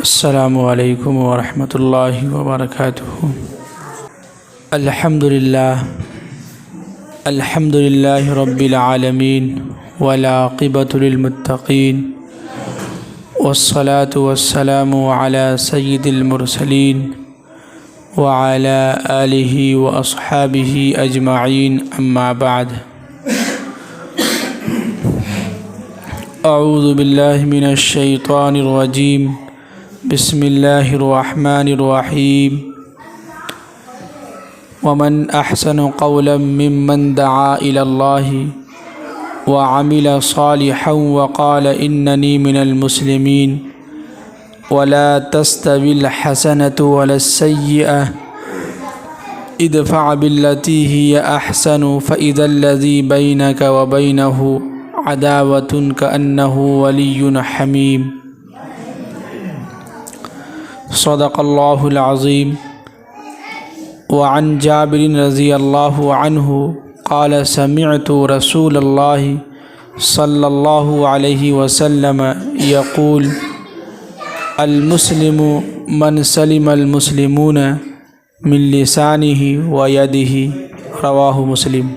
السلام علیکم ورحمۃ اللہ وبرکاتہ۔ الحمد للہ رب العالمین والعاقبۃ للمتقین والصلاة والسلام علی سید المرسلین وعلی آلہ واصحابہ اجمعین، اما بعد۔ اعوذ باللہ من الشیطان الرجیم، بسم اللہ الرحمن الرحیم۔ ومن احسن قولا ممن دعا الى اللہ وعمل صالحا وقال اننی من المسلمین ولا تستوی الحسنۃ ولا السیئۃ ادفع بالتی ہی احسن فاذا الذی بینک وبینہ عداوۃ کأنہ ولی حمیم۔ صدق اللہ العظیم۔ وعن جابر رضی اللہ عنہ قال سمعت رسول اللہ صلی اللہ علیہ وسلم یقول المسلم من سلم المسلمون من لسانہ ویدہ، رواہ مسلم۔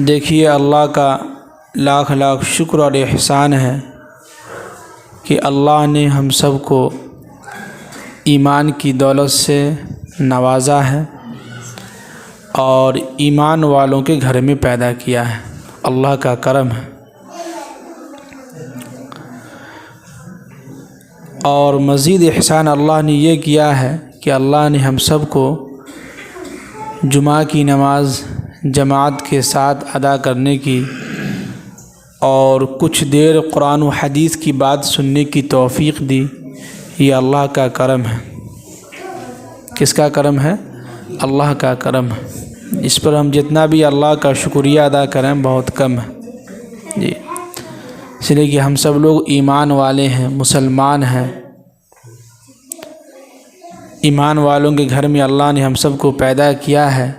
دیکھیے، اللہ کا لاکھ لاکھ شکر اور احسان ہے کہ اللہ نے ہم سب کو ایمان کی دولت سے نوازا ہے اور ایمان والوں کے گھر میں پیدا کیا ہے۔ اللہ کا کرم ہے۔ اور مزید احسان اللہ نے یہ کیا ہے کہ اللہ نے ہم سب کو جمعہ کی نماز جماعت کے ساتھ ادا کرنے کی اور کچھ دیر قرآن و حدیث کی بات سننے کی توفیق دی۔ یہ اللہ کا کرم ہے۔ کس کا کرم ہے؟ اللہ کا کرم ہے۔ اس پر ہم جتنا بھی اللہ کا شکریہ ادا کریں بہت کم ہے جی، اس لیے کہ ہم سب لوگ ایمان والے ہیں، مسلمان ہیں۔ ایمان والوں کے گھر میں اللہ نے ہم سب کو پیدا کیا ہے،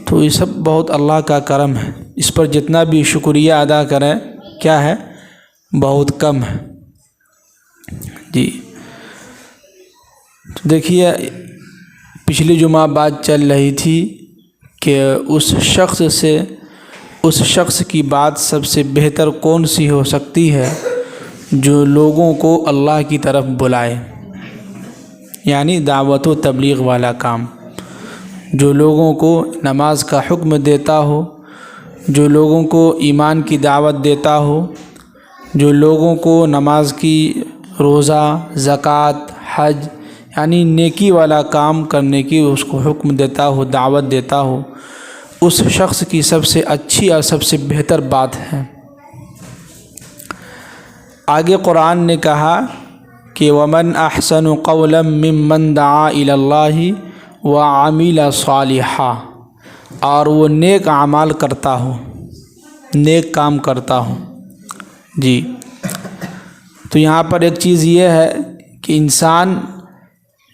تو یہ سب بہت اللہ کا کرم ہے۔ اس پر جتنا بھی شکریہ ادا کریں کیا ہے؟ بہت کم ہے جی۔ تو دیکھیے، پچھلی جمعہ بات چل رہی تھی کہ اس شخص کی بات سب سے بہتر کون سی ہو سکتی ہے جو لوگوں کو اللہ کی طرف بلائے، یعنی دعوت و تبلیغ والا کام، جو لوگوں کو نماز کا حکم دیتا ہو، جو لوگوں کو ایمان کی دعوت دیتا ہو، جو لوگوں کو نماز کی، روزہ، زکوٰۃ، حج یعنی نیکی والا کام کرنے کی اس کو حکم دیتا ہو، دعوت دیتا ہو، اس شخص کی سب سے اچھی اور سب سے بہتر بات ہے۔ آگے قرآن نے کہا کہ ومن احسن قولا ممن دعا الی اللہ وعمل صالحا، اور وہ نیک اعمال کرتا ہو، نیک کام کرتا ہو جی۔ تو یہاں پر ایک چیز یہ ہے کہ انسان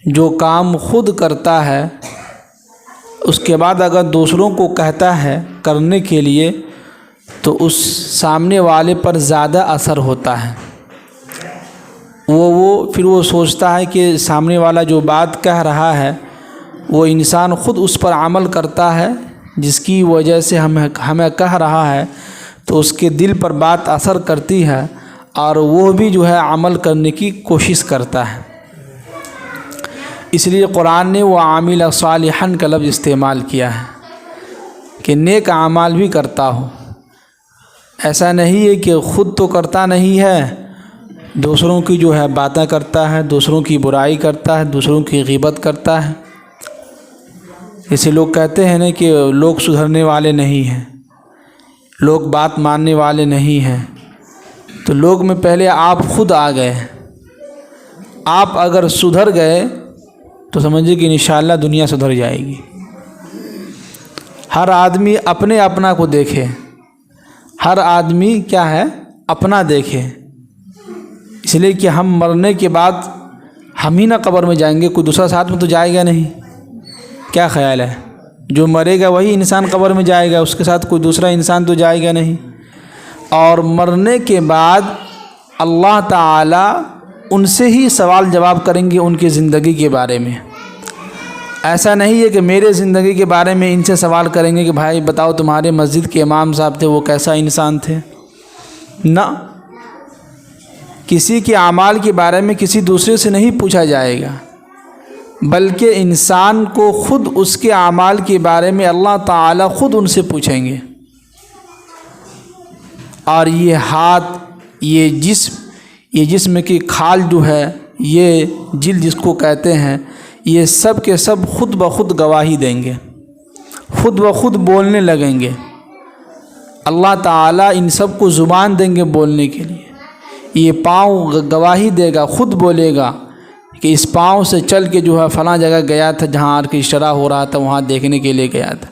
جو کام خود کرتا ہے اس کے بعد اگر دوسروں کو کہتا ہے کرنے کے لیے تو اس سامنے والے پر زیادہ اثر ہوتا ہے۔ پھر وہ سوچتا ہے کہ سامنے والا جو بات کہہ رہا ہے وہ انسان خود اس پر عمل کرتا ہے، جس کی وجہ سے ہمیں کہہ رہا ہے، تو اس کے دل پر بات اثر کرتی ہے اور وہ بھی جو ہے عمل کرنے کی کوشش کرتا ہے۔ اس لیے قرآن نے وعامل صالحا کا لفظ استعمال کیا ہے کہ نیک اعمال بھی کرتا ہو۔ ایسا نہیں ہے کہ خود تو کرتا نہیں ہے، دوسروں کی جو ہے باتیں کرتا ہے، دوسروں کی برائی کرتا ہے، دوسروں کی غیبت کرتا ہے۔ جیسے لوگ کہتے ہیں نا کہ لوگ سدھرنے والے نہیں ہیں، لوگ بات ماننے والے نہیں ہیں، تو لوگ میں پہلے آپ خود آ گئے۔ آپ اگر سدھر گئے تو سمجھے کہ انشاءاللہ دنیا سدھر جائے گی۔ ہر آدمی اپنے اپنا کو دیکھے، ہر آدمی کیا ہے؟ اپنا دیکھے، اس لیے کہ ہم مرنے کے بعد ہم ہی نہ قبر میں جائیں گے، کوئی دوسرا ساتھ میں تو جائے گا نہیں۔ کیا خیال ہے؟ جو مرے گا وہی انسان قبر میں جائے گا، اس کے ساتھ کوئی دوسرا انسان تو جائے گا نہیں۔ اور مرنے کے بعد اللہ تعالی ان سے ہی سوال جواب کریں گے ان کی زندگی کے بارے میں۔ ایسا نہیں ہے کہ میرے زندگی کے بارے میں ان سے سوال کریں گے کہ بھائی بتاؤ تمہارے مسجد کے امام صاحب تھے وہ کیسا انسان تھے، نہ، کسی کے اعمال کے بارے میں کسی دوسرے سے نہیں پوچھا جائے گا، بلکہ انسان کو خود اس کے اعمال کے بارے میں اللہ تعالی خود ان سے پوچھیں گے۔ اور یہ ہاتھ، یہ جسم کی کھال جو ہے، یہ جلد جس کو کہتے ہیں، یہ سب کے سب خود بخود گواہی دیں گے، خود بخود بولنے لگیں گے۔ اللہ تعالیٰ ان سب کو زبان دیں گے بولنے کے لیے۔ یہ پاؤں گواہی دے گا، خود بولے گا کہ اس پاؤں سے چل کے جو ہے فلاں جگہ گیا تھا جہاں آرکیسٹرا ہو رہا تھا، وہاں دیکھنے کے لیے گیا تھا۔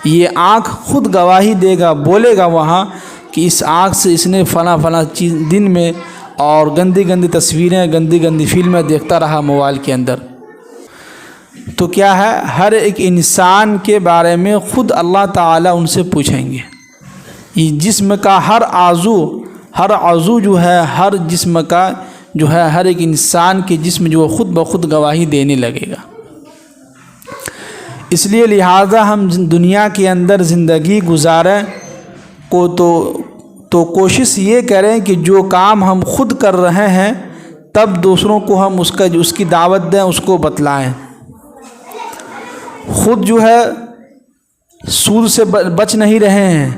یہ آنکھ خود گواہی دے گا، بولے گا وہاں کہ اس آنکھ سے اس نے فلاں چیز دن میں اور گندی گندی تصویریں، گندی گندی فلمیں دیکھتا رہا موبائل کے اندر۔ تو کیا ہے، ہر ایک انسان کے بارے میں خود اللہ تعالیٰ ان سے پوچھیں گے۔ یہ جسم کا ہر عضو جو ہے، ہر جسم کا جو ہے، ہر ایک انسان کے جسم جو خود بخود گواہی دینے لگے گا۔ اس لیے لہٰذا ہم دنیا کے اندر زندگی گزاریں کو تو کوشش یہ کریں کہ جو کام ہم خود کر رہے ہیں تب دوسروں کو ہم اس کی دعوت دیں، اس کو بتلائیں۔ خود جو ہے سود سے بچ نہیں رہے ہیں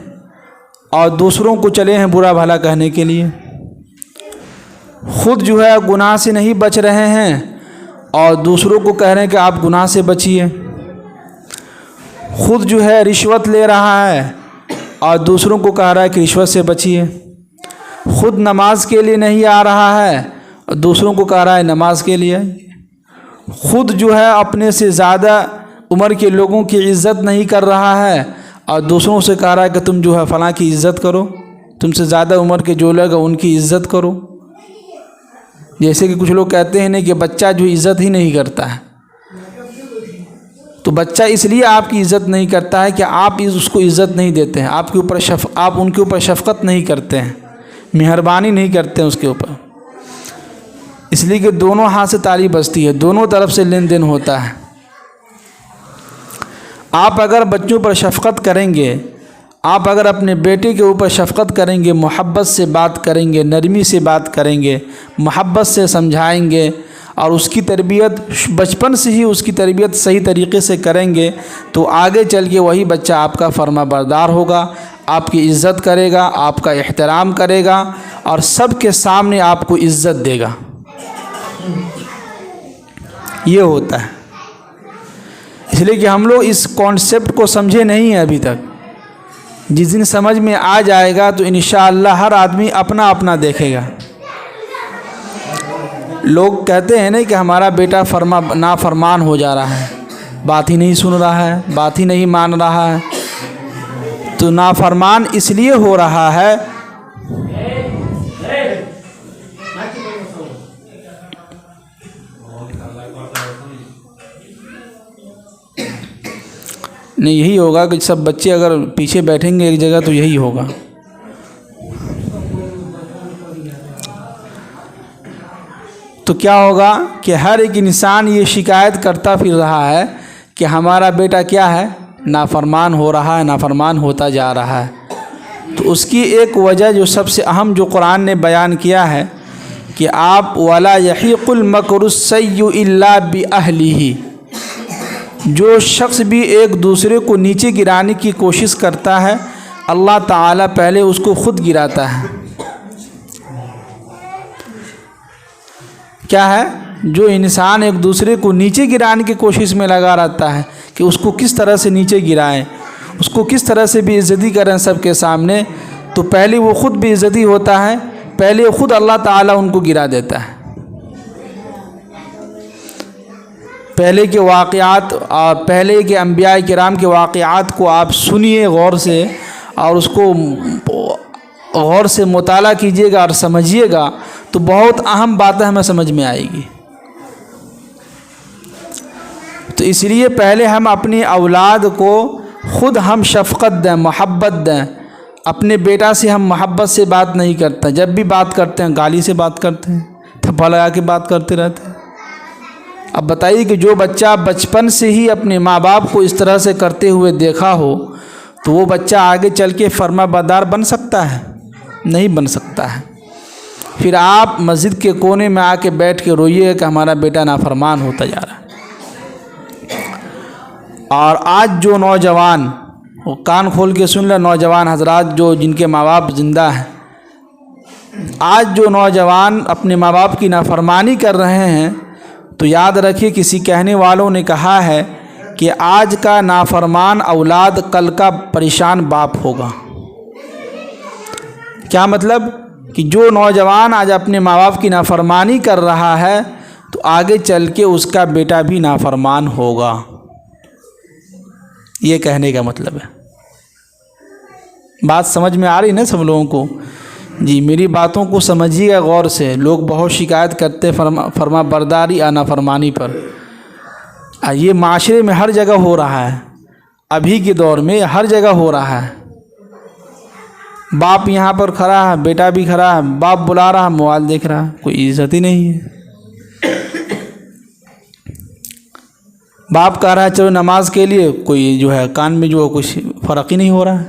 اور دوسروں کو چلے ہیں برا بھلا کہنے کے لیے، خود جو ہے گناہ سے نہیں بچ رہے ہیں اور دوسروں کو کہہ رہے ہیں کہ آپ گناہ سے بچیے، خود جو ہے رشوت لے رہا ہے اور دوسروں کو کہہ رہا ہے کہ رشوت سے بچیے، خود نماز کے لیے نہیں آ رہا ہے اور دوسروں کو کہہ رہا ہے نماز کے لیے، خود جو ہے اپنے سے زیادہ عمر کے لوگوں کی عزت نہیں کر رہا ہے اور دوسروں سے کہہ رہا ہے کہ تم جو ہے فلاں کی عزت کرو، تم سے زیادہ عمر کے جو لوگ ہیں ان کی عزت کرو۔ جیسے کہ کچھ لوگ کہتے ہیں کہ بچہ جو عزت ہی نہیں کرتا ہے، تو بچہ اس لیے آپ کی عزت نہیں کرتا ہے کہ آپ اس کو عزت نہیں دیتے ہیں، آپ ان کے اوپر شفقت نہیں کرتے ہیں، مہربانی نہیں کرتے ہیں اس کے اوپر، اس لیے کہ دونوں ہاتھ سے تالی بجتی ہے، دونوں طرف سے لین دین ہوتا ہے۔ آپ اگر بچوں پر شفقت کریں گے، آپ اگر اپنے بیٹے کے اوپر شفقت کریں گے، محبت سے بات کریں گے، نرمی سے بات کریں گے، محبت سے سمجھائیں گے اور اس کی تربیت بچپن سے ہی اس کی تربیت صحیح طریقے سے کریں گے تو آگے چل کے وہی بچہ آپ کا فرما بردار ہوگا، آپ کی عزت کرے گا، آپ کا احترام کرے گا اور سب کے سامنے آپ کو عزت دے گا۔ یہ ہوتا ہے، اس لیے کہ ہم لوگ اس کانسیپٹ کو سمجھے نہیں ہیں ابھی تک۔ جس دن سمجھ میں آ جائے گا تو انشاءاللہ ہر آدمی اپنا اپنا دیکھے گا۔ لوگ کہتے ہیں کہ ہمارا بیٹا نافرمان ہو جا رہا ہے، بات ہی نہیں سن رہا ہے، بات ہی نہیں مان رہا ہے، تو نافرمان اس لیے ہو رہا ہے نہیں، یہی ہوگا کہ سب بچے اگر پیچھے بیٹھیں گے ایک جگہ تو یہی ہوگا۔ تو کیا ہوگا کہ ہر ایک انسان یہ شکایت کرتا پھر رہا ہے کہ ہمارا بیٹا کیا ہے، نافرمان ہو رہا ہے، نافرمان ہوتا جا رہا ہے۔ تو اس کی ایک وجہ جو سب سے اہم جو قرآن نے بیان کیا ہے کہ آپ وَلَا يَحِيقُ الْمَكْرُ السَّيِّئُ إِلَّا بِأَهْلِهِ، جو شخص بھی ایک دوسرے کو نیچے گرانے کی کوشش کرتا ہے اللہ تعالیٰ پہلے اس کو خود گراتا ہے۔ کیا ہے، جو انسان ایک دوسرے کو نیچے گرانے کی کوشش میں لگا رہتا ہے کہ اس کو کس طرح سے نیچے گرائیں، اس کو کس طرح سے بے عزتی کریں سب کے سامنے، تو پہلے وہ خود بے عزتی ہوتا ہے، پہلے خود اللہ تعالیٰ ان کو گرا دیتا ہے۔ پہلے کے واقعات اور پہلے کے انبیاء کرام کے واقعات کو آپ سنیے غور سے اور اس کو غور سے مطالعہ کیجیے گا اور سمجھیے گا تو بہت اہم باتیں ہمیں سمجھ میں آئے گی۔ تو اس لیے پہلے ہم اپنی اولاد کو خود ہم شفقت دیں، محبت دیں اپنے بیٹا سے ہم محبت سے بات نہیں کرتے، جب بھی بات کرتے ہیں گالی سے بات کرتے ہیں، تھپا لگا کے بات کرتے رہتے ہیں۔ اب بتائیے کہ جو بچہ بچپن سے ہی اپنے ماں باپ کو اس طرح سے کرتے ہوئے دیکھا ہو تو وہ بچہ آگے چل کے فرما بردار بن سکتا ہے؟ نہیں بن سکتا ہے۔ پھر آپ مسجد کے کونے میں آ کے بیٹھ کے روئیے کہ ہمارا بیٹا نافرمان ہوتا جا رہا ہے۔ اور آج جو نوجوان، وہ کان کھول کے سن لیں نوجوان حضرات جو جن کے ماں باپ زندہ ہیں، آج جو نوجوان اپنے ماں باپ کی نافرمانی کر رہے ہیں تو یاد رکھیے کسی کہنے والوں نے کہا ہے کہ آج کا نافرمان اولاد کل کا پریشان باپ ہوگا۔ کیا مطلب؟ کہ جو نوجوان آج اپنے ماں باپ کی نافرمانی کر رہا ہے تو آگے چل کے اس کا بیٹا بھی نافرمان ہوگا، یہ کہنے کا مطلب ہے۔ بات سمجھ میں آ رہی نا سب لوگوں کو؟ جی میری باتوں کو سمجھیے گا غور سے۔ لوگ بہت شکایت کرتے فرما برداری یا نافرمانی پر، یہ معاشرے میں ہر جگہ ہو رہا ہے، ابھی کے دور میں ہر جگہ ہو رہا ہے۔ باپ یہاں پر کھڑا ہے، بیٹا بھی کھڑا ہے، باپ بلا رہا ہے، موبائل دیکھ رہا ہے، کوئی عزت ہی نہیں ہے۔ باپ کہہ رہا ہے چلو نماز کے لیے، کوئی جو ہے کان میں جو ہے کچھ فرق ہی نہیں ہو رہا ہے۔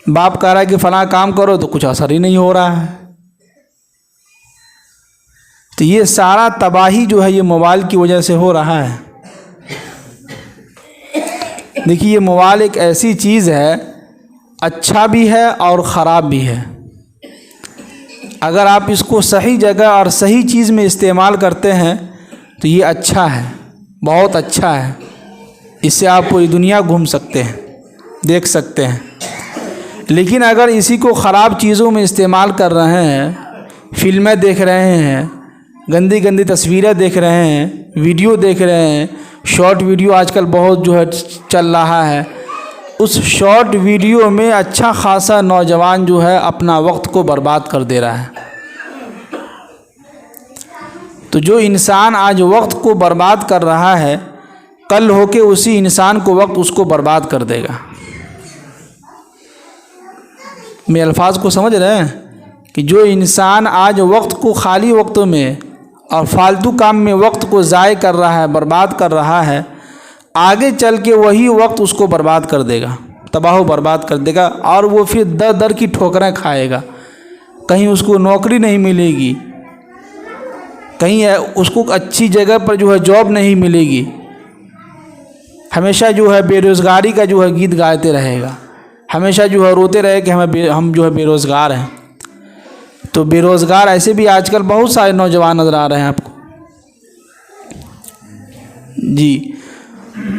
باپ کہہ رہا ہے کہ فلاں کام کرو تو کچھ اثر ہی نہیں ہو رہا ہے۔ تو یہ سارا تباہی جو ہے یہ موبائل کی وجہ سے ہو رہا ہے۔ دیکھیے یہ موبائل ایک ایسی چیز ہے، اچھا بھی ہے اور خراب بھی ہے۔ اگر آپ اس کو صحیح جگہ اور صحیح چیز میں استعمال کرتے ہیں تو یہ اچھا ہے، بہت اچھا ہے، اس سے آپ پوری دنیا گھوم سکتے ہیں، دیکھ سکتے ہیں۔ لیکن اگر اسی کو خراب چیزوں میں استعمال کر رہے ہیں، فلمیں دیکھ رہے ہیں، گندی گندی تصویریں دیکھ رہے ہیں، ویڈیو دیکھ رہے ہیں، شارٹ ویڈیو آج کل بہت جو ہے چل رہا ہے، اس شارٹ ویڈیو میں اچھا خاصا نوجوان جو ہے اپنا وقت کو برباد کر دے رہا ہے۔ تو جو انسان آج وقت کو برباد کر رہا ہے، کل ہو کے اسی انسان کو وقت اس کو برباد کر دے گا۔ میں الفاظ کو سمجھ رہے ہیں کہ جو انسان آج وقت کو خالی وقتوں میں اور فالتو کام میں وقت کو ضائع کر رہا ہے، برباد کر رہا ہے، آگے چل کے وہی وقت اس کو برباد کر دے گا، تباہ و برباد کر دے گا، اور وہ پھر در در کی ٹھوکریں کھائے گا۔ کہیں اس کو نوکری نہیں ملے گی، کہیں اس کو اچھی جگہ پر جو ہے جاب نہیں ملے گی، ہمیشہ جو ہے بے روزگاری کا جو ہے گیت گاتے رہے گا، ہمیشہ جو ہے روتے رہے کہ ہم جو ہے بے روزگار ہیں۔ تو بے روزگار ایسے بھی آج کل بہت سارے نوجوان نظر آ رہے ہیں آپ کو۔ جی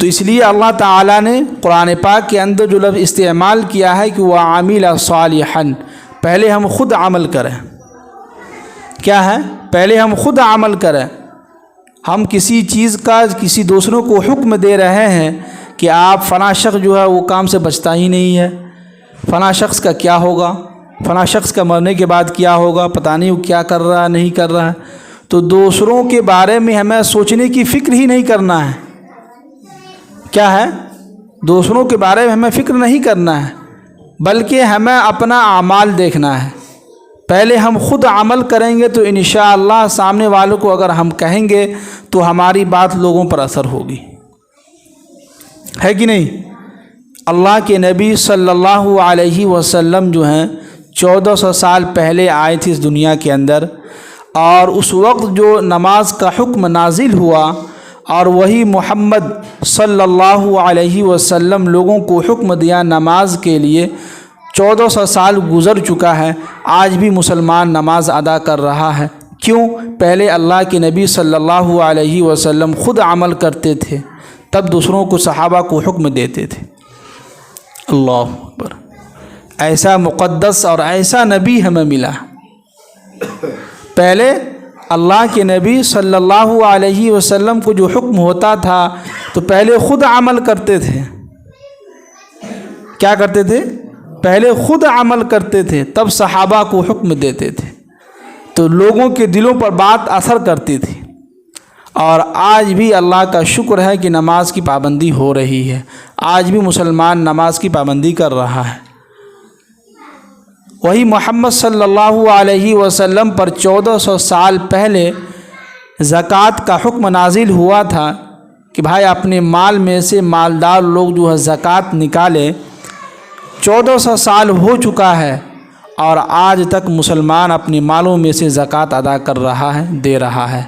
تو اس لیے اللہ تعالیٰ نے قرآن پاک کے اندر جو لفظ استعمال کیا ہے کہ وَعَمِلَ صَالِحًا، پہلے ہم خود عمل کریں۔ کیا ہے؟ پہلے ہم خود عمل کریں۔ ہم کسی چیز کا کسی دوسروں کو حکم دے رہے ہیں کہ آپ فلاں شخص جو ہے وہ کام سے بچتا ہی نہیں ہے، فلاں شخص کا کیا ہوگا، فلاں شخص کا مرنے کے بعد کیا ہوگا، پتہ نہیں وہ کیا کر رہا ہے نہیں کر رہا ہے۔ تو دوسروں کے بارے میں ہمیں سوچنے کی فکر ہی نہیں کرنا ہے۔ کیا ہے؟ دوسروں کے بارے میں ہمیں فکر نہیں کرنا ہے، بلکہ ہمیں اپنا اعمال دیکھنا ہے۔ پہلے ہم خود عمل کریں گے تو انشاءاللہ سامنے والوں کو اگر ہم کہیں گے تو ہماری بات لوگوں پر اثر ہوگی، ہے کہ نہیں؟ اللہ کے نبی صلی اللہ علیہ وسلم جو ہیں 1400 سال پہلے آئے تھے اس دنیا کے اندر، اور اس وقت جو نماز کا حکم نازل ہوا اور وہی محمد صلی اللہ علیہ وسلم لوگوں کو حکم دیا نماز کے لیے، 1400 سال گزر چکا ہے، آج بھی مسلمان نماز ادا کر رہا ہے۔ کیوں؟ پہلے اللہ کے نبی صلی اللہ علیہ وسلم خود عمل کرتے تھے، تب دوسروں کو صحابہ کو حکم دیتے تھے۔ اللہ اکبر! ایسا مقدس اور ایسا نبی ہمیں ملا۔ پہلے اللہ کے نبی صلی اللہ علیہ وسلم کو جو حکم ہوتا تھا تو پہلے خود عمل کرتے تھے۔ کیا کرتے تھے؟ پہلے خود عمل کرتے تھے، تب صحابہ کو حکم دیتے تھے، تو لوگوں کے دلوں پر بات اثر کرتی تھی۔ اور آج بھی اللہ کا شکر ہے کہ نماز کی پابندی ہو رہی ہے، آج بھی مسلمان نماز کی پابندی کر رہا ہے۔ وہی محمد صلی اللہ علیہ وسلم پر 1400 سال پہلے زکوٰۃ کا حکم نازل ہوا تھا کہ بھائی اپنے مال میں سے مالدار لوگ جو ہے زکوٰۃ نکالے۔ 1400 سال ہو چکا ہے اور آج تک مسلمان اپنے مالوں میں سے زکوٰۃ ادا کر رہا ہے، دے رہا ہے۔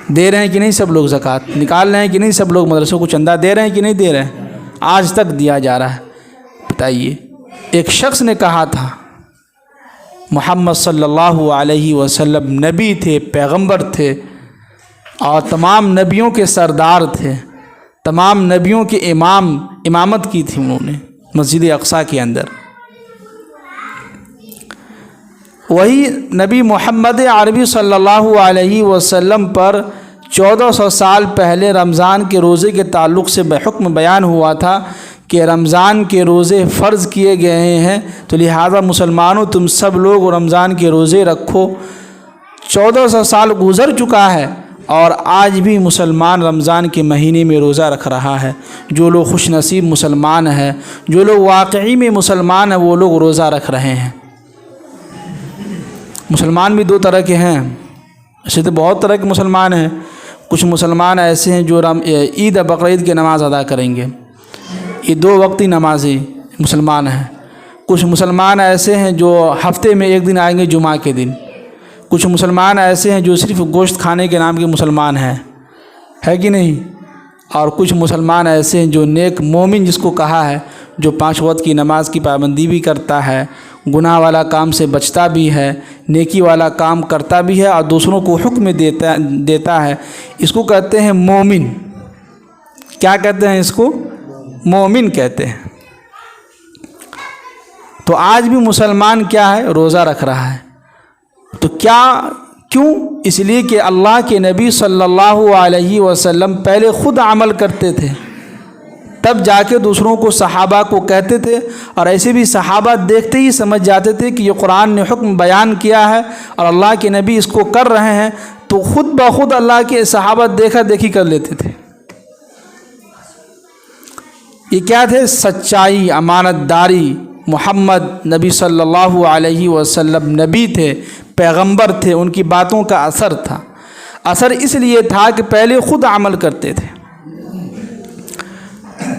دے رہے ہیں کہ نہیں سب لوگ زکوٰۃ نکال رہے ہیں کہ نہیں سب لوگ مدرسوں کو چندہ دے رہے ہیں کہ نہیں دے رہے ہیں؟ آج تک دیا جا رہا ہے۔ بتائیے، ایک شخص نے کہا تھا محمد صلی اللہ علیہ وسلم نبی تھے، پیغمبر تھے اور تمام نبیوں کے سردار تھے، تمام نبیوں کے امامت کی تھی انہوں نے مسجد اقصیٰ کے اندر۔ وہی نبی محمد عربی صلی اللہ علیہ وسلم پر 1400 سال پہلے رمضان کے روزے کے تعلق سے حکم بیان ہوا تھا کہ رمضان کے روزے فرض کیے گئے ہیں، تو لہٰذا مسلمانوں تم سب لوگ رمضان کے روزے رکھو۔ 1400 سال گزر چکا ہے اور آج بھی مسلمان رمضان کے مہینے میں روزہ رکھ رہا ہے۔ جو لوگ خوش نصیب مسلمان ہیں، جو لوگ واقعی میں مسلمان ہیں، وہ لوگ روزہ رکھ رہے ہیں۔ مسلمان بھی دو طرح کے ہیں، ایسے تو بہت طرح کے مسلمان ہیں۔ کچھ مسلمان ایسے ہیں جو عید بقرعید کی نماز ادا کریں گے، یہ 2 وقتی نمازی مسلمان ہیں۔ کچھ مسلمان ایسے ہیں جو ہفتے میں 1 دن آئیں گے جمعہ کے دن۔ کچھ مسلمان ایسے ہیں جو صرف گوشت کھانے کے نام کے مسلمان ہیں، ہے کہ نہیں؟ اور کچھ مسلمان ایسے ہیں جو نیک مومن جس کو کہا ہے، جو 5 وقت کی نماز کی پابندی بھی کرتا ہے، گناہ والا کام سے بچتا بھی ہے، نیکی والا کام کرتا بھی ہے اور دوسروں کو حکم دیتا ہے۔ اس کو کہتے ہیں مومن۔ کیا کہتے ہیں اس کو؟ مومن کہتے ہیں۔ تو آج بھی مسلمان کیا ہے؟ روزہ رکھ رہا ہے۔ تو کیوں؟ اس لیے کہ اللہ کے نبی صلی اللہ علیہ وسلم پہلے خود عمل کرتے تھے، تب جا کے دوسروں کو صحابہ کو کہتے تھے، اور ایسے بھی صحابہ دیکھتے ہی سمجھ جاتے تھے کہ یہ قرآن نے حکم بیان کیا ہے اور اللہ کے نبی اس کو کر رہے ہیں، تو خود بخود اللہ کے صحابہ دیکھا دیکھی کر لیتے تھے۔ یہ کیا تھے؟ سچائی، امانت داری۔ محمد نبی صلی اللہ علیہ وسلم نبی تھے، پیغمبر تھے، ان کی باتوں کا اثر تھا۔ اثر اس لیے تھا کہ پہلے خود عمل کرتے تھے۔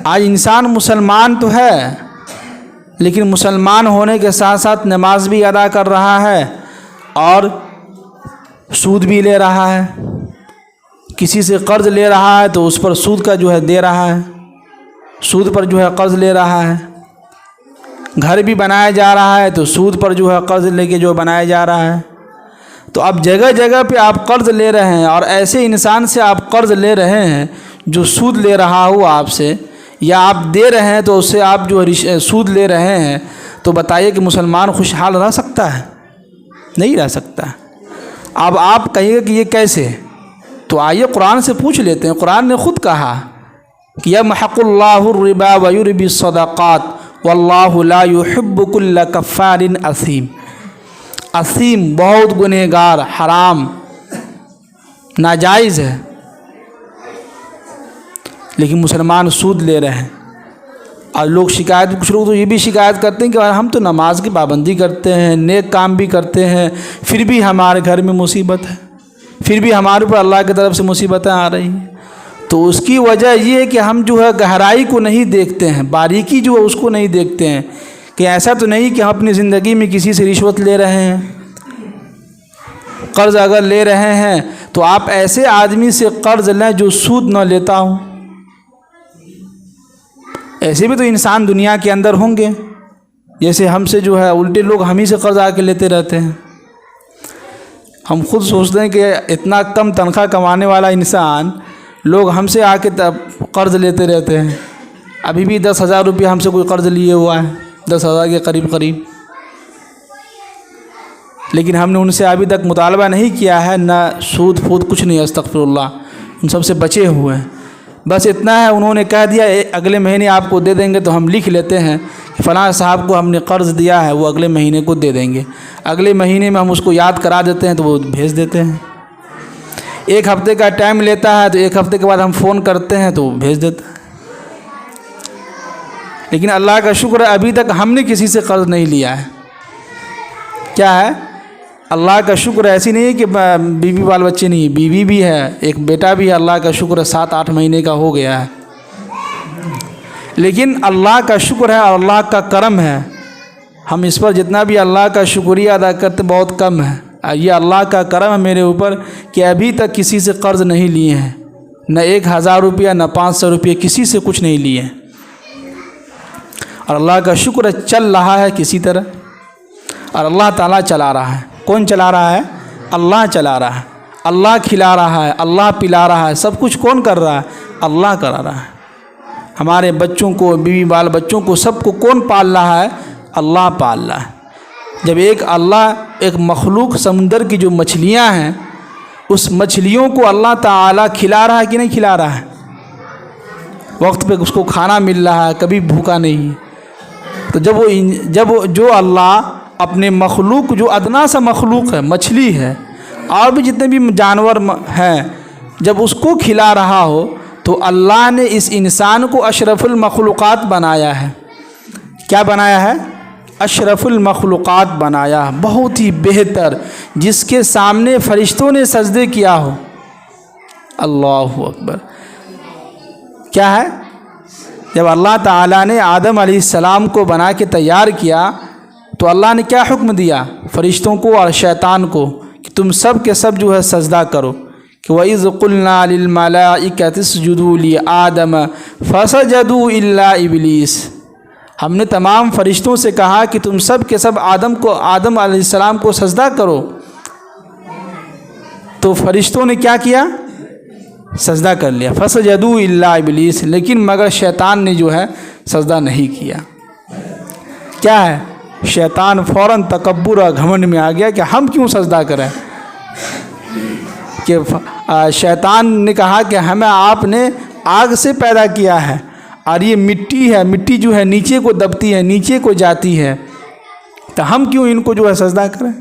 آج انسان مسلمان تو ہے، لیکن مسلمان ہونے کے ساتھ ساتھ نماز بھی ادا کر رہا ہے اور سود بھی لے رہا ہے۔ کسی سے قرض لے رہا ہے تو اس پر سود کا جو ہے دے رہا ہے، سود پر جو ہے قرض لے رہا ہے۔ گھر بھی بنایا جا رہا ہے تو سود پر جو ہے قرض لے کے جو بنایا جا رہا ہے۔ تو اب جگہ جگہ پہ آپ قرض لے رہے ہیں، اور ایسے انسان سے آپ قرض لے رہے ہیں جو سود لے رہا ہو آپ سے، یا آپ دے رہے ہیں تو اس سے آپ جو سود لے رہے ہیں، تو بتائیے کہ مسلمان خوشحال رہ سکتا ہے؟ نہیں رہ سکتا۔ اب آپ کہیے گا کہ یہ کیسے؟ تو آئیے قرآن سے پوچھ لیتے ہیں۔ قرآن نے خود کہا کہ یمحق اللہ الربا ویربی الصدقات واللہ لا یحب کل کفار اثیم۔ اثیم بہت گنہگار، حرام، ناجائز ہے، لیکن مسلمان سود لے رہے ہیں۔ اور لوگ کچھ لوگ تو یہ بھی شکایت کرتے ہیں کہ ہم تو نماز کی پابندی کرتے ہیں، نیک کام بھی کرتے ہیں، پھر بھی ہمارے گھر میں مصیبت ہے، پھر بھی ہمارے اوپر اللہ کی طرف سے مصیبتیں آ رہی ہیں۔ تو اس کی وجہ یہ ہے کہ ہم جو ہے گہرائی کو نہیں دیکھتے ہیں، باریکی جو ہے اس کو نہیں دیکھتے ہیں، کہ ایسا تو نہیں کہ ہم اپنی زندگی میں کسی سے رشوت لے رہے ہیں۔ قرض اگر لے رہے ہیں تو آپ ایسے آدمی سے قرض لیں جو سود نہ لیتا ہو۔ ایسے بھی تو انسان دنیا کے اندر ہوں گے، جیسے ہم سے جو ہے الٹے لوگ ہم ہی سے قرض آ کے لیتے رہتے ہیں۔ ہم خود سوچتے ہیں کہ اتنا کم تنخواہ کمانے والا انسان، لوگ ہم سے آ کے قرض لیتے رہتے ہیں۔ ابھی بھی 10,000 روپیہ ہم سے کوئی قرض لیے ہوا ہے، 10,000 کے قریب، لیکن ہم نے ان سے ابھی تک مطالبہ نہیں کیا ہے، نہ سود پھود کچھ نہیں، استغفر اللہ، ان سب سے بچے ہوئے ہیں۔ بس اتنا ہے، انہوں نے کہہ دیا اگلے مہینے آپ کو دے دیں گے، تو ہم لکھ لیتے ہیں کہ فلاں صاحب کو ہم نے قرض دیا ہے، وہ اگلے مہینے کو دے دیں گے۔ اگلے مہینے میں ہم اس کو یاد کرا دیتے ہیں تو وہ بھیج دیتے ہیں۔ 1 ہفتے کا ٹائم لیتا ہے تو 1 ہفتے کے بعد ہم فون کرتے ہیں تو وہ بھیج دیتا ہے۔ لیکن اللہ کا شکر ہے ابھی تک ہم نے کسی سے قرض نہیں لیا ہے، کیا ہے؟ اللہ کا شکر ایسی نہیں ہے کہ بیوی بال بچے نہیں، بیوی بھی ہے، ایک بیٹا بھی ہے، اللہ کا شکر ہے 7-8 مہینے کا ہو گیا ہے۔ لیکن اللہ کا شکر ہے اور اللہ کا کرم ہے، ہم اس پر جتنا بھی اللہ کا شکریہ ادا کرتے بہت کم ہے۔ یہ اللہ کا کرم ہے میرے اوپر کہ ابھی تک کسی سے قرض نہیں لیے ہیں، نہ 1000 روپیہ نہ 500 روپیہ، کسی سے کچھ نہیں لیے ہیں، اور اللہ کا شکر ہے چل رہا ہے کسی طرح، اور اللہ تعالیٰ چلا رہا ہے۔ کون چلا رہا ہے؟ اللہ چلا رہا ہے، اللہ کھلا رہا ہے، اللہ پلا رہا ہے، سب کچھ کون کر رہا ہے؟ اللہ کرا رہا ہے۔ ہمارے بچوں کو، بیوی بال بچوں کو، سب کو کون پال رہا ہے؟ اللہ پال رہا ہے۔ جب ایک مخلوق سمندر کی جو مچھلیاں ہیں، اس مچھلیوں کو اللہ تعالیٰ کھلا رہا ہے کہ نہیں کھلا رہا ہے؟ وقت پہ اس کو کھانا مل رہا ہے، کبھی بھوکا نہیں ہے۔ تو جب جو اللہ اپنے مخلوق، جو ادنا سا مخلوق ہے، مچھلی ہے اور بھی جتنے بھی جانور ہیں، جب اس کو کھلا رہا ہو تو اللہ نے اس انسان کو اشرف المخلوقات بنایا ہے۔ کیا بنایا ہے؟ اشرف المخلوقات بنایا، بہت ہی بہتر، جس کے سامنے فرشتوں نے سجدے کیا ہو۔ اللہ اکبر! کیا ہے؟ جب اللہ تعالیٰ نے آدم علیہ السلام کو بنا کے تیار کیا تو اللہ نے کیا حکم دیا فرشتوں کو اور شیطان کو کہ تم سب کے سب جو ہے سجدہ کرو، کہ وَإِذْ قُلْنَا لِلْمَلَائِكَةِ اسْجُدُوا لِآدَمَ فَسَجَدُوا إِلَّا إِبْلِيسَ، ہم نے تمام فرشتوں سے کہا کہ تم سب کے سب آدم علیہ السلام کو سجدہ کرو، تو فرشتوں نے کیا کیا؟ سجدہ کر لیا، فَسَجَدُوا إِلَّا إِبْلِيسَ، لیکن مگر شیطان نے جو ہے سجدہ نہیں کیا۔ کیا ہے؟ شیطان فوراً تکبر اور گھمنڈ میں آ گیا کہ ہم کیوں سجدہ کریں، کہ شیطان نے کہا کہ ہمیں آپ نے آگ سے پیدا کیا ہے اور یہ مٹی ہے، مٹی جو ہے نیچے کو دبتی ہے، نیچے کو جاتی ہے، تو ہم کیوں ان کو جو ہے سجدہ کریں؟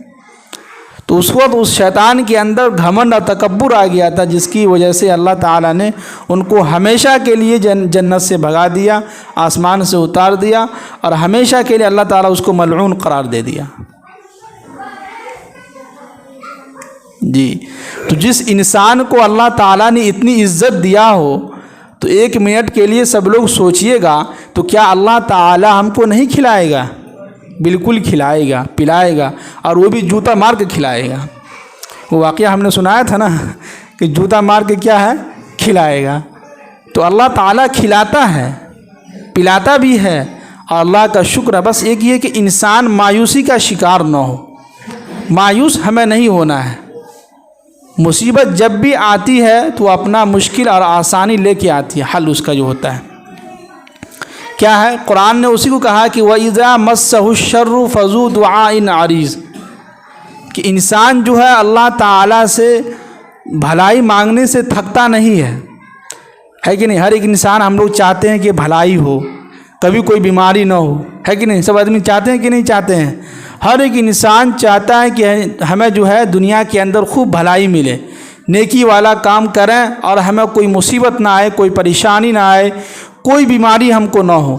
تو اس وقت اس شیطان کے اندر گھمنڈ اور تکبر آ گیا تھا، جس کی وجہ سے اللہ تعالیٰ نے ان کو ہمیشہ کے لیے جنت سے بھگا دیا، آسمان سے اتار دیا، اور ہمیشہ کے لیے اللہ تعالیٰ اس کو ملعون قرار دے دیا۔ جی، تو جس انسان کو اللہ تعالیٰ نے اتنی عزت دیا ہو تو 1 منٹ کے لیے سب لوگ سوچئے گا تو کیا اللہ تعالیٰ ہم کو نہیں کھلائے گا؟ بالکل کھلائے گا، پلائے گا، اور وہ بھی جوتا مار کے کھلائے گا۔ وہ واقعہ ہم نے سنایا تھا نا کہ جوتا مار کے کیا ہے؟ کھلائے گا۔ تو اللہ تعالیٰ کھلاتا ہے، پلاتا بھی ہے، اور اللہ کا شکر ہے۔ بس ایک یہ کہ انسان مایوسی کا شکار نہ ہو، مایوس ہمیں نہیں ہونا ہے۔ مصیبت جب بھی آتی ہے تو اپنا مشکل اور آسانی لے کے آتی ہے، حل اس کا جو ہوتا ہے کیا ہے؟ قرآن نے اسی کو کہا کہ وَإِذَا مَسَّهُ الشَّرُّ فَذُو دُعَاءٍ عَرِيضٍ، کہ انسان جو ہے اللہ تعالیٰ سے بھلائی مانگنے سے تھکتا نہیں ہے کہ نہیں؟ ہر ایک انسان، ہم لوگ چاہتے ہیں کہ بھلائی ہو، کبھی کوئی بیماری نہ ہو، ہے کہ نہیں؟ سب آدمی چاہتے ہیں کہ نہیں چاہتے ہیں؟ ہر ایک انسان چاہتا ہے کہ ہمیں جو ہے دنیا کے اندر خوب بھلائی ملے، نیکی والا کام کریں اور ہمیں کوئی مصیبت نہ آئے، کوئی پریشانی نہ آئے، کوئی بیماری ہم کو نہ ہو۔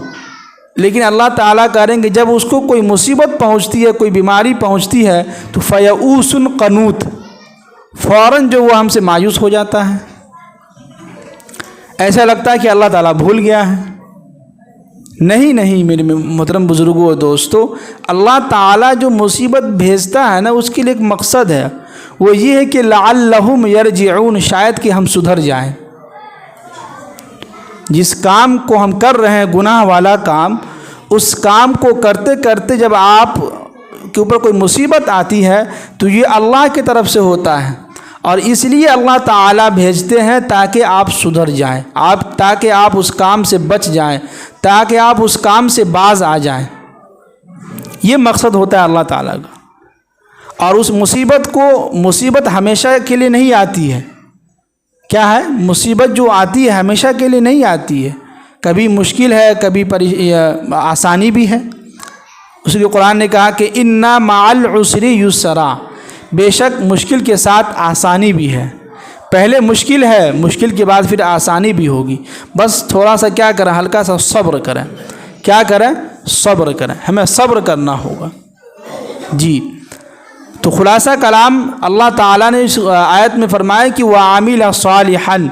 لیکن اللہ تعالیٰ کریں کہ جب اس کو کوئی مصیبت پہنچتی ہے، کوئی بیماری پہنچتی ہے تو فَيَئُوسٌ قَنُوطٌ، فوراً جو وہ ہم سے مایوس ہو جاتا ہے، ایسا لگتا ہے کہ اللہ تعالیٰ بھول گیا ہے۔ نہیں میرے محترم بزرگوں اور دوستو، اللہ تعالیٰ جو مصیبت بھیجتا ہے نا، اس کے لیے ایک مقصد ہے، وہ یہ ہے کہ لعلہم یرجعون، شاید کہ ہم سدھر جائیں۔ جس کام کو ہم کر رہے ہیں، گناہ والا کام، اس کام کو کرتے کرتے جب آپ کے اوپر کوئی مصیبت آتی ہے تو یہ اللہ کی طرف سے ہوتا ہے، اور اس لیے اللہ تعالیٰ بھیجتے ہیں تاکہ آپ سدھر جائیں، تاکہ آپ اس کام سے بچ جائیں، تاکہ آپ اس کام سے باز آ جائیں۔ یہ مقصد ہوتا ہے اللہ تعالیٰ کا۔ اور اس مصیبت ہمیشہ کے لیے نہیں آتی ہے۔ کیا ہے؟ مصیبت جو آتی ہے ہمیشہ کے لیے نہیں آتی ہے، کبھی مشکل ہے، کبھی آسانی بھی ہے۔ اس لیے قرآن نے کہا کہ اِنَّ مَعَ الْعُسْرِ يُسْرًا، بے شک مشکل کے ساتھ آسانی بھی ہے۔ پہلے مشکل ہے، مشکل کے بعد پھر آسانی بھی ہوگی، بس تھوڑا سا کیا کریں، ہلکا سا صبر کریں۔ کیا کریں؟ صبر کریں، ہمیں صبر کرنا ہوگا۔ جی، تو خلاصہ کلام اللہ تعالیٰ نے اس آیت میں فرمایا کہ وَعَمِلَ صَالِحًا،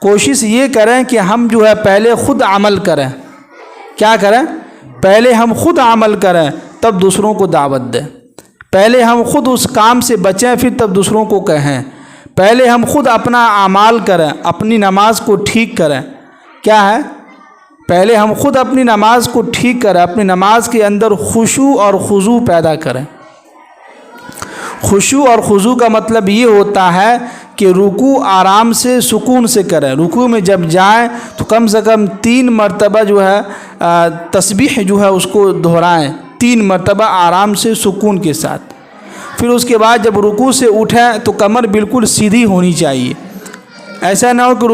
کوشش یہ کریں کہ ہم جو ہے پہلے خود عمل کریں. کیا کریں؟ پہلے ہم خود عمل کریں تب دوسروں کو دعوت دیں. پہلے ہم خود اس کام سے بچیں پھر تب دوسروں کو کہیں. پہلے ہم خود اپنا اعمال کریں، اپنی نماز کو ٹھیک کریں. کیا ہے؟ پہلے ہم خود اپنی نماز کو ٹھیک کریں، اپنی نماز کے اندر خشوع اور خضوع پیدا کریں. خشوع اور خضوع کا مطلب یہ ہوتا ہے کہ رکوع آرام سے سکون سے کریں. رکوع میں جب جائیں تو کم سے کم 3 مرتبہ جو ہے تسبیح جو ہے اس کو دہرائیں، 3 مرتبہ آرام سے سکون کے ساتھ. پھر اس کے بعد جب رکوع سے اٹھیں تو کمر بالکل سیدھی ہونی چاہیے. ایسا نہ ہو کہ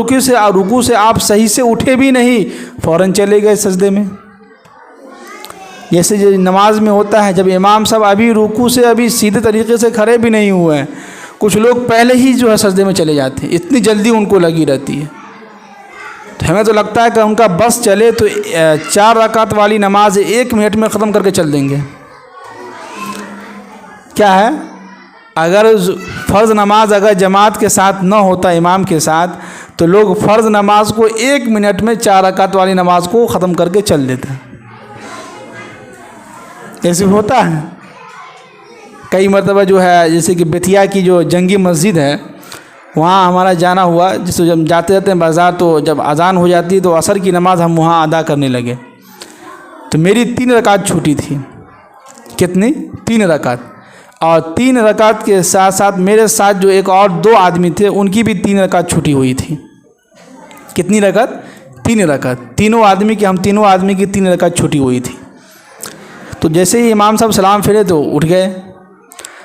رکوع سے آپ صحیح سے اٹھے بھی نہیں، فوراً چلے گئے سجدے میں. جیسے جو نماز میں ہوتا ہے، جب امام صاحب ابھی رکوع سے ابھی سیدھے طریقے سے کھڑے بھی نہیں ہوئے ہیں، کچھ لوگ پہلے ہی جو ہے سجدے میں چلے جاتے ہیں، اتنی جلدی ان کو لگی رہتی ہے. تو ہمیں تو لگتا ہے کہ ان کا بس چلے تو 4 رکعت والی نماز 1 منٹ میں ختم کر کے چل دیں گے. کیا ہے؟ اگر فرض نماز اگر جماعت کے ساتھ نہ ہوتا، امام کے ساتھ، تو لوگ فرض نماز کو 1 منٹ میں 4 رکعت والی نماز کو ختم کر کے چل دیتے ہیں. ایسے ہوتا ہے. کئی مرتبہ جو ہے جیسے کہ بیتیا کی جو جنگی مسجد ہے وہاں ہمارا جانا ہوا، جس سے جب جاتے ہیں بازار تو جب اذان ہو جاتی ہے تو عصر کی نماز ہم وہاں ادا کرنے لگے. تو میری 3 رکعت چھوٹی تھی. کتنی؟ 3 رکعت. اور 3 رکعت کے ساتھ ساتھ میرے ساتھ جو ایک اور 2 آدمی تھے ان کی بھی 3 رکعت چھوٹی ہوئی تھی. کتنی رکعت؟ 3 رکعت. تینوں آدمی کی 3 رکعت چھوٹی ہوئی تھی. تو جیسے ہی امام صاحب سلام پھیرے تو اٹھ گئے.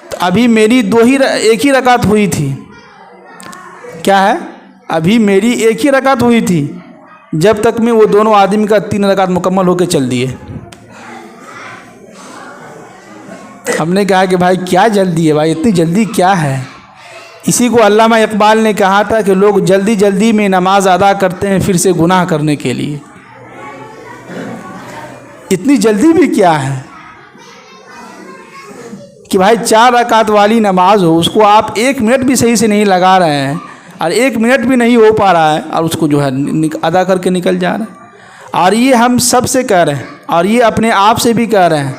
تو ابھی میری ایک ہی رکعت ہوئی تھی. کیا ہے؟ ابھی میری ایک ہی رکعت ہوئی تھی جب تک میں وہ دونوں آدمی کا 3 رکعت مکمل ہو کے چل دیے. ہم نے کہا کہ بھائی کیا جلدی ہے بھائی، اتنی جلدی کیا ہے؟ اسی کو علامہ اقبال نے کہا تھا کہ لوگ جلدی جلدی میں نماز ادا کرتے ہیں پھر سے گناہ کرنے کے لیے. اتنی جلدی بھی کیا ہے کہ بھائی 4 رکعت والی نماز ہو، اس کو آپ 1 منٹ بھی صحیح سے نہیں لگا رہے ہیں اور 1 منٹ بھی نہیں ہو پا رہا ہے اور اس کو جو ہے ادا کر کے نکل جا رہا ہے. اور یہ ہم سب سے کہہ رہے ہیں اور یہ اپنے آپ سے بھی کہہ رہے ہیں.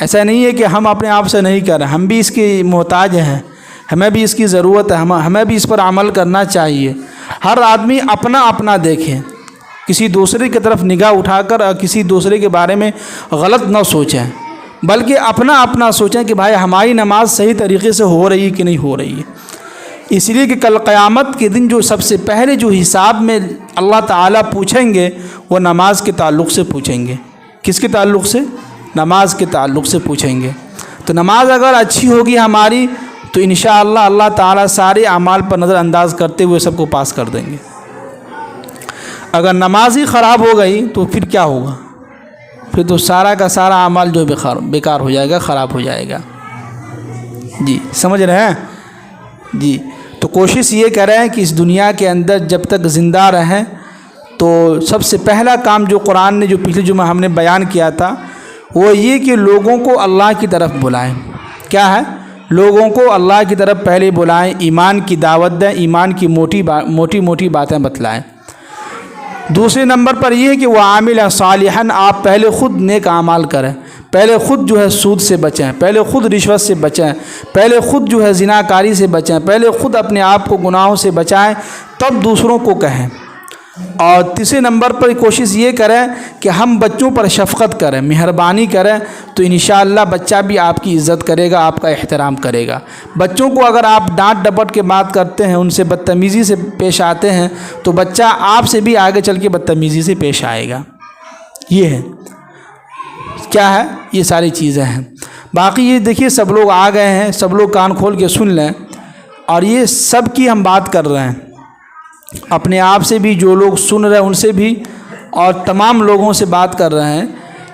ایسا نہیں ہے کہ ہم اپنے آپ سے نہیں کر رہے، ہم بھی اس کی محتاج ہیں، ہمیں بھی اس کی ضرورت ہے، ہمیں بھی اس پر عمل کرنا چاہیے. ہر آدمی اپنا اپنا دیکھیں، کسی دوسرے کی طرف نگاہ اٹھا کر اور کسی دوسرے کے بارے میں غلط نہ سوچیں، بلکہ اپنا اپنا سوچیں کہ بھائی ہماری نماز صحیح طریقے سے ہو رہی ہے کہ نہیں ہو رہی ہے. اس لیے کہ کل قیامت کے دن جو سب سے پہلے جو حساب میں اللہ تعالیٰ پوچھیں گے وہ نماز کے تعلق سے پوچھیں گے. کس کے تعلق سے؟ نماز کے تعلق سے پوچھیں گے. تو نماز اگر اچھی ہوگی ہماری تو انشاءاللہ اللہ تعالیٰ سارے اعمال پر نظر انداز کرتے ہوئے سب کو پاس کر دیں گے. اگر نماز ہی خراب ہو گئی تو پھر کیا ہوگا؟ پھر تو سارا کا سارا اعمال جو بیکار ہو جائے گا، خراب ہو جائے گا. جی سمجھ رہے ہیں؟ جی تو کوشش یہ کریں کہ اس دنیا کے اندر جب تک زندہ رہیں تو سب سے پہلا کام جو قرآن نے جو پچھلے جمعہ ہم نے بیان کیا تھا وہ یہ کہ لوگوں کو اللہ کی طرف بلائیں. کیا ہے؟ لوگوں کو اللہ کی طرف پہلے بلائیں، ایمان کی دعوت دیں، ایمان کی موٹی باتیں بتلائیں. دوسرے نمبر پر یہ ہے کہ وہ عامل صالحاً، آپ پہلے خود نیک اعمال کریں، پہلے خود جو ہے سود سے بچیں، پہلے خود رشوت سے بچیں، پہلے خود جو ہے زناکاری سے بچیں، پہلے خود اپنے آپ کو گناہوں سے بچائیں تب دوسروں کو کہیں. اور تیسرے نمبر پر کوشش یہ کریں کہ ہم بچوں پر شفقت کریں، مہربانی کریں، تو انشاءاللہ بچہ بھی آپ کی عزت کرے گا، آپ کا احترام کرے گا. بچوں کو اگر آپ ڈانٹ ڈپٹ کے بات کرتے ہیں، ان سے بدتمیزی سے پیش آتے ہیں تو بچہ آپ سے بھی آگے چل کے بدتمیزی سے پیش آئے گا. یہ ہے کیا ہے؟ یہ ساری چیزیں ہیں. باقی یہ دیکھیے سب لوگ آ گئے ہیں، سب لوگ کان کھول کے سن لیں. اور یہ سب کی ہم بات کر رہے ہیں، اپنے آپ سے بھی، جو لوگ سن رہے ہیں ان سے بھی، اور تمام لوگوں سے بات کر رہے ہیں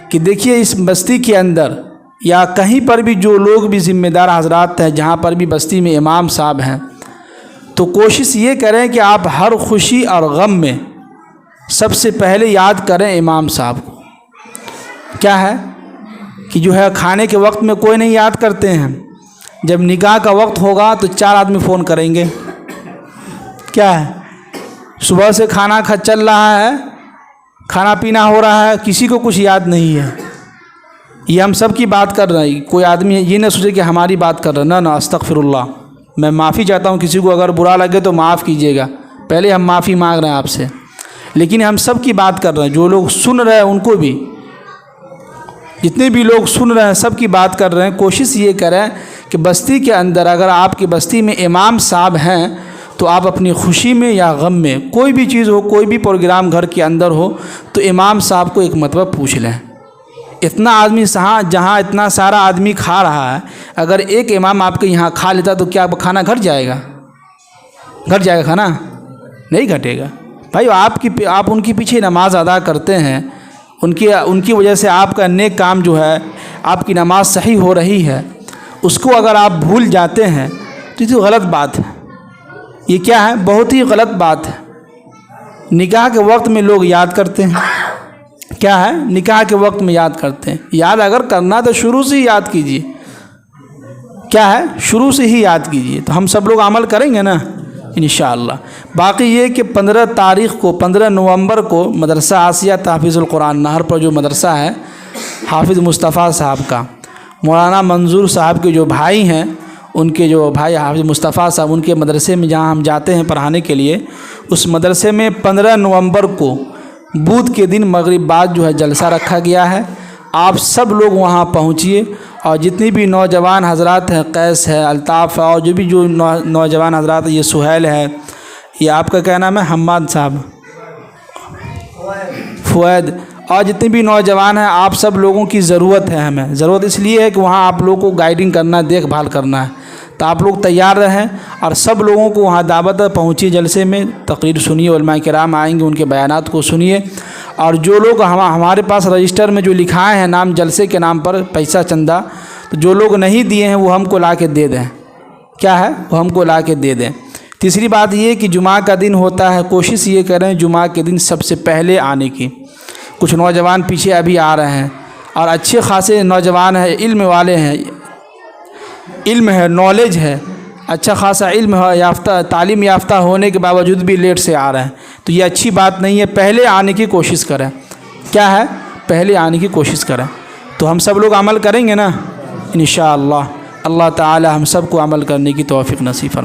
کہ دیکھیے اس بستی کے اندر یا کہیں پر بھی جو لوگ بھی ذمہ دار حضرات ہیں، جہاں پر بھی بستی میں امام صاحب ہیں، تو کوشش یہ کریں کہ آپ ہر خوشی اور غم میں سب سے پہلے یاد کریں امام صاحب کو. کیا ہے کہ جو ہے کھانے کے وقت میں کوئی نہیں یاد کرتے ہیں، جب نکاح کا وقت ہوگا تو 4 آدمی فون کریں گے. کیا ہے؟ صبح سے کھانا چل رہا ہے, کھانا پینا ہو رہا ہے, کسی کو کچھ یاد نہیں ہے. یہ ہم سب کی بات کر رہے ہیں. کوئی آدمی یہ نہ سوچے کہ ہماری بات کر رہے ہیں. نہ استغفر اللہ. میں معافی چاہتا ہوں, کسی کو اگر برا لگے تو معاف کیجیے گا. پہلے ہم معافی مانگ رہے ہیں آپ سے, لیکن ہم سب کی بات کر رہے ہیں. جو لوگ سن رہے ہیں ان کو بھی, جتنے بھی لوگ سن رہے ہیں سب کی بات کر رہے ہیں. کوشش یہ کریں کہ بستی کے اندر اگر آپ کی بستی میں امام صاحب ہیں تو آپ اپنی خوشی میں یا غم میں کوئی بھی چیز ہو, کوئی بھی پروگرام گھر کے اندر ہو, تو امام صاحب کو ایک مرتبہ پوچھ لیں. اتنا آدمی جہاں اتنا سارا آدمی کھا رہا ہے, اگر ایک امام آپ کے یہاں کھا لیتا تو کیا کھانا گھٹ جائے گا؟ گھٹ جائے گا کھانا؟ نہیں گھٹے گا. بھائی آپ ان کے پیچھے نماز ادا کرتے ہیں, ان کی وجہ سے آپ کا نیک کام جو ہے, آپ کی نماز صحیح ہو رہی ہے, اس کو اگر آپ بھول جاتے ہیں تو یہ تو غلط بات ہے. یہ کیا ہے؟ بہت ہی غلط بات ہے. نکاح کے وقت میں لوگ یاد کرتے ہیں. کیا ہے؟ نکاح کے وقت میں یاد کرتے ہیں. یاد اگر کرنا تو شروع سے ہی یاد کیجیے. کیا ہے؟ شروع سے ہی یاد کیجیے. تو ہم سب لوگ عمل کریں گے نا انشاءاللہ. باقی یہ کہ 15 نومبر کو مدرسہ آسیہ تحفیظ القرآن نہر پر جو مدرسہ ہے حافظ مصطفیٰ صاحب کا, مولانا منظور صاحب کے جو بھائی ہیں, ان کے جو بھائی حافظ مصطفیٰ صاحب, ان کے مدرسے میں جہاں ہم جاتے ہیں پڑھانے کے لیے, اس مدرسے میں 15 نومبر کو بدھ کے دن مغرب بعد جو ہے جلسہ رکھا گیا ہے. آپ سب لوگ وہاں پہنچیے, اور جتنی بھی نوجوان حضرات ہیں, قیس ہے, الطاف ہے, اور جو نوجوان حضرات, یہ سہیل ہے, یہ آپ کا کیا نام ہے, حماد صاحب, فوید, اور جتنے بھی نوجوان ہیں, آپ سب لوگوں کی ضرورت ہے. ہمیں ضرورت اس لیے ہے کہ وہاں آپ لوگوں کو گائیڈنگ کرنا, دیکھ بھال کرنا ہے. تو آپ لوگ تیار رہیں اور سب لوگوں کو وہاں دعوت پہنچی. جلسے میں تقریر سنیے, علماء کرام آئیں گے, ان کے بیانات کو سنیے. اور جو لوگ ہمارے پاس رجسٹر میں جو لکھائے ہیں نام جلسے کے نام پر پیسہ چندہ, تو جو لوگ نہیں دیے ہیں وہ ہم کو لا کے دے دیں. کیا ہے؟ وہ ہم کو لا کے دے دیں. تیسری بات یہ کہ جمعہ کا دن ہوتا ہے, کوشش یہ کریں جمعہ کے دن سب سے پہلے آنے کی. کچھ نوجوان پیچھے ابھی آ رہے ہیں, اور اچھے خاصے نوجوان ہیں, علم والے ہیں, علم ہے, نالج ہے, اچھا خاصا علم ہے, تعلیم یافتہ ہونے کے باوجود بھی لیٹ سے آ رہے ہیں. تو یہ اچھی بات نہیں ہے. پہلے آنے کی کوشش کریں. کیا ہے؟ پہلے آنے کی کوشش کریں. تو ہم سب لوگ عمل کریں گے نا انشاءاللہ. اللہ تعالی ہم سب کو عمل کرنے کی توفیق نصیب فرمائے.